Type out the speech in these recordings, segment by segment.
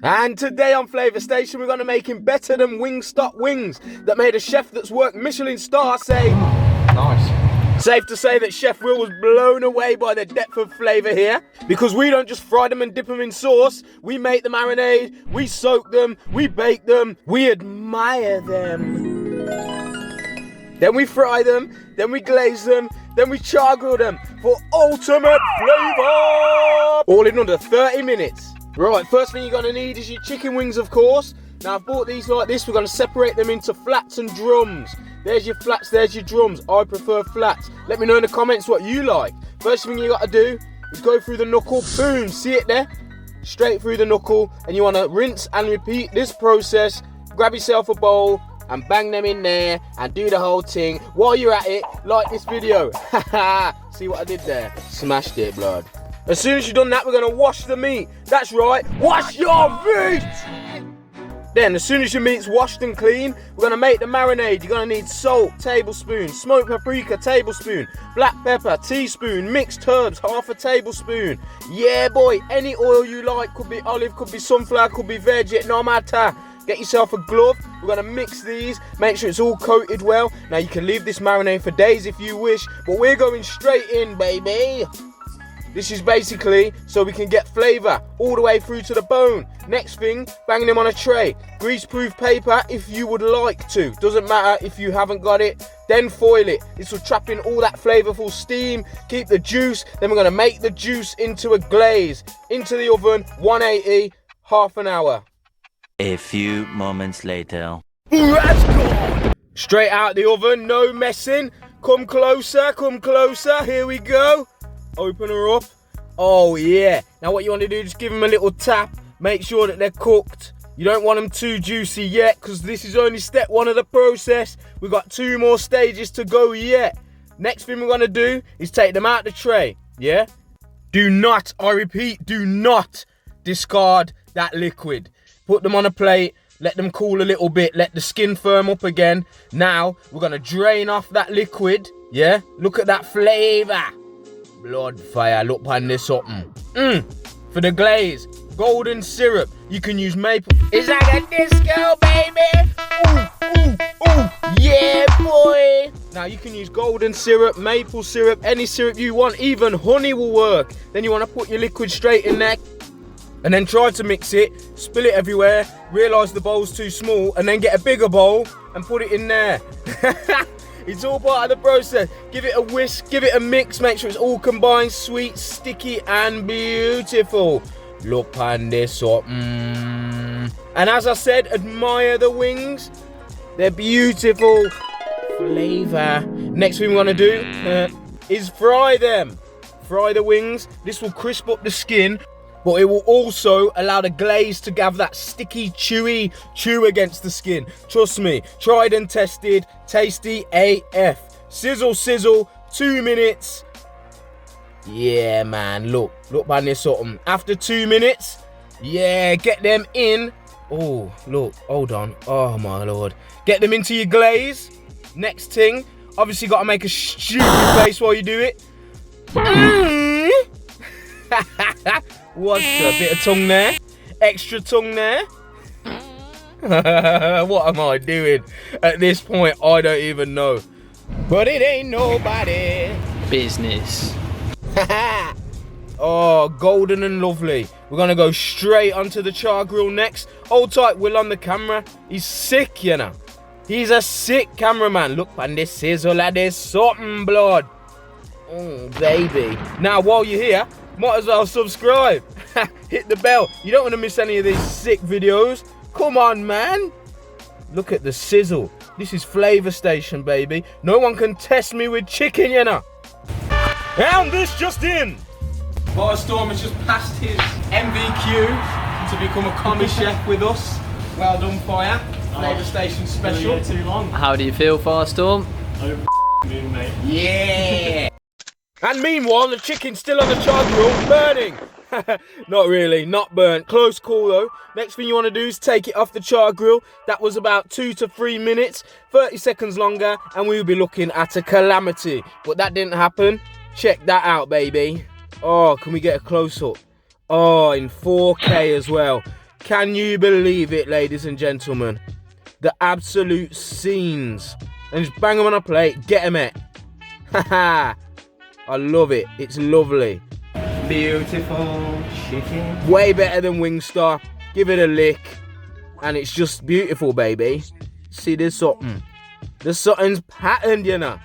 And today on Flavor Station, we're going to make him better than Wingstop Wings that made a chef that's worked Michelin star say. Nice. Safe to say that Chef Will was blown away by the depth of flavour here, because we don't just fry them and dip them in sauce. We make the marinade, we soak them, we bake them, we admire them. Then we fry them, then we glaze them, then we char grill them for ultimate flavour. All in under 30 minutes. Right, first thing you're going to need is your chicken wings, of course. Now, I've bought these like this. We're going to separate them into flats and drums. There's your flats, there's your drums. I prefer flats. Let me know in the comments what you like. First thing you got to do is go through the knuckle. Boom, see it there? Straight through the knuckle. And you want to rinse and repeat this process. Grab yourself a bowl and bang them in there and do the whole thing. While you're at it, like this video. See what I did there? Smashed it, blood. As soon as you've done that, we're going to wash the meat. That's right, wash your meat! Then, as soon as your meat's washed and clean, we're going to make the marinade. You're going to need salt, tablespoon, smoked paprika, tablespoon, black pepper, teaspoon, mixed herbs, half a tablespoon. Yeah, boy, any oil you like. Could be olive, could be sunflower, could be veg, no matter. Get yourself a glove. We're going to mix these, make sure it's all coated well. Now, you can leave this marinade for days if you wish, but we're going straight in, baby. This is basically so we can get flavour all the way through to the bone. Next thing, bang them on a tray. Grease-proof paper if you would like to. Doesn't matter if you haven't got it. Then foil it. This will trap in all that flavourful steam. Keep the juice. Then we're going to make the juice into a glaze. Into the oven, 180, half an hour. A few moments later. That's gone. Straight out the oven, no messing. Come closer, here we go. Open her up. Oh yeah. Now what you want to do, just give them a little tap. Make sure that they're cooked. You don't want them too juicy yet, because this is only step one of the process. We've got 2 more stages to go yet. Next thing we're going to do is take them out the tray. Yeah? Do not, I repeat, do not discard that liquid. Put them on a plate. Let them cool a little bit. Let the skin firm up again. Now, we're going to drain off that liquid. Yeah? Look at that flavour. Blood fire, look on this something. For the glaze, golden syrup. You can use maple. It's like a disco, baby. Ooh. Yeah, boy. Now you can use golden syrup, maple syrup, any syrup you want. Even honey will work. Then you want to put your liquid straight in there. And then try to mix it, spill it everywhere, realise the bowl's too small, and then get a bigger bowl and put it in there. It's all part of the process. Give it a whisk, give it a mix, make sure it's all combined, sweet, sticky, and beautiful. Look on this up. And as I said, admire the wings. They're beautiful. Flavour. Next thing we're gonna do is fry them. Fry the wings. This will crisp up the skin, but it will also allow the glaze to have that sticky, chewy chew against the skin. Trust me, tried and tested, tasty AF. Sizzle, sizzle, 2 minutes. Yeah, man, look man, this something. After 2 minutes, yeah, get them in. Oh, look, hold on. Oh, my Lord. Get them into your glaze. Next thing, obviously got to make a stupid face while you do it. What's a bit of tongue there? Extra tongue there? What am I doing? At this point, I don't even know. But it ain't nobody Business. Oh, golden and lovely. We're going to go straight onto the char grill next. Hold tight, Will, on the camera. He's sick, you know. He's a sick cameraman. Look, man, this sizzle, like this something, blood. Oh, baby. Now, while you're here, might as well subscribe. Hit the bell. You don't want to miss any of these sick videos. Come on, man. Look at the sizzle. This is Flavor Station, baby. No one can test me with chicken, you know. And this just in. Firestorm has just passed his MVQ to become a commis chef with us. Well done, Fire. Flavor Station special. Too long. How do you feel, Firestorm? Moon, mate. Yeah. And meanwhile, the chicken's still on the char grill, burning. Not really, not burnt. Close call though. Next thing you want to do is take it off the char grill. That was about 2 to 3 minutes, 30 seconds longer, and we will be looking at a calamity. But that didn't happen. Check that out, baby. Oh, can we get a close-up? Oh, in 4K as well. Can you believe it, ladies and gentlemen? The absolute scenes. And just bang them on a plate, get them it. Haha. I love it. It's lovely. Beautiful chicken. Way better than Wingstop. Give it a lick. And it's just beautiful, baby. See, there's something. There's something's patterned, you know.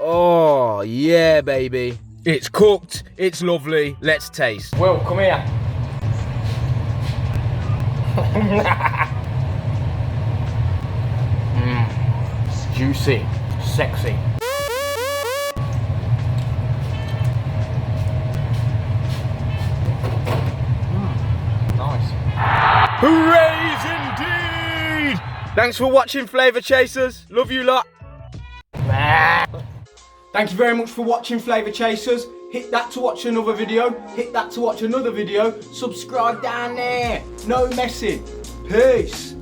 Oh, yeah, baby. It's cooked. It's lovely. Let's taste. Will, come here. Juicy. Sexy. Nice. Hoorays indeed! Thanks for watching, Flavour Chasers. Love you lot. Thank you very much for watching, Flavour Chasers. Hit that to watch another video. Hit that to watch another video. Subscribe down there. No messing. Peace.